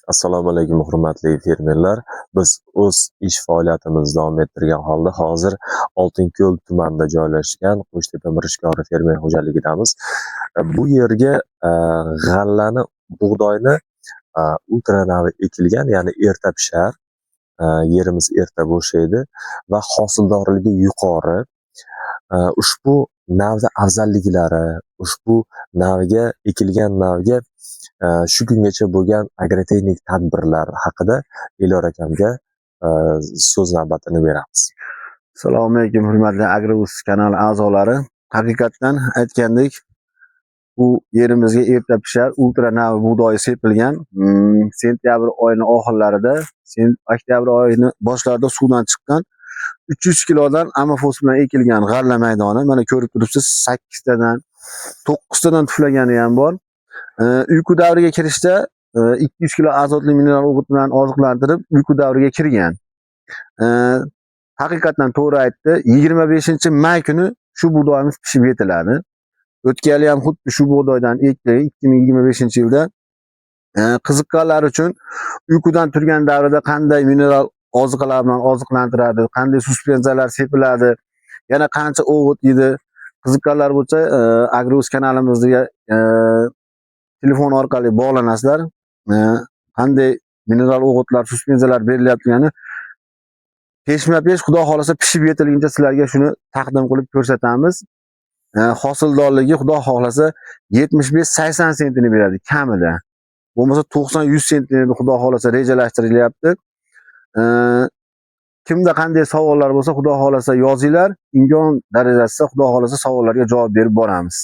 Assalomu alaykum hurmatli fermerlar. Biz o'z ish faoliyatimizni davom ettirgan holda hozir Oltinko'l tumanida joylashgan Qo'shtepa Mirishkori fermer xo'jaligidamiz. Bu yerga g'allani, bug'doyni ultranavi ekilgan, ya'ni erta pishar. Yerimiz erta bo'shaydi va hosildorligi yuqori. Ushbu navda afzalliklari, ushbu navga ekilgan navga shu kungacha bo'lgan agrotexnik tadbirlar haqida Elyor akamga so'z navbatini beramiz. Assalomu alaykum hurmatli Agrous kanali a'zolari. Haqiqatdan aytgandek, bu yerimizga erta pishar ultra navi bug'doyi sepilgan. Sentyabr oyining oxirlarida, oktyabr oyining boshlarida suvdan chiqqan 300 kilodan amofos bilan ekilgan g'alla maydoni. Mana ko'rib turibsiz, 8 tadan 9 tadan tuflagani ham bor. Uyqu davriga kirishda 200 kilo azotli mineral o'g'it bilan oziqlantirib uyqu davriga kirgan. Haqiqatdan to'g'ri aytdi. 25-may kuni shu bug'doyimiz pishib yetiladi. O'tgan yil ham xuddi shu bug'doydan ekdik 2025-yilda. Qiziqqanlar uchun uyqudan turgan davrida qanday mineral oziqalar bilan oziqlantiradi, qanday suspenziyalar sepiladi, yana qancha o'g'it yedi. Qiziqqanlar bo'lsa, Agrous kanalimizga telefon orqali bog'lanasizlar. Qanday mineral o'g'itlar, suspenziyalar berilyapti, peshma-pesh xudo xolasa pishib yetilguncha sizlarga shuni taqdim qilib ko'rsatamiz. Hosildorligi xudo xolasa 75-80 sentini beradi kamida. Bo'lmasa 90-100 sentini xudo xolasa rejalashtirilyapti. Kimda qanday savollar bo'lsa xudo xolasa yozinglar, imkon darajasida xudo xolasa savollarga javob berib boramiz.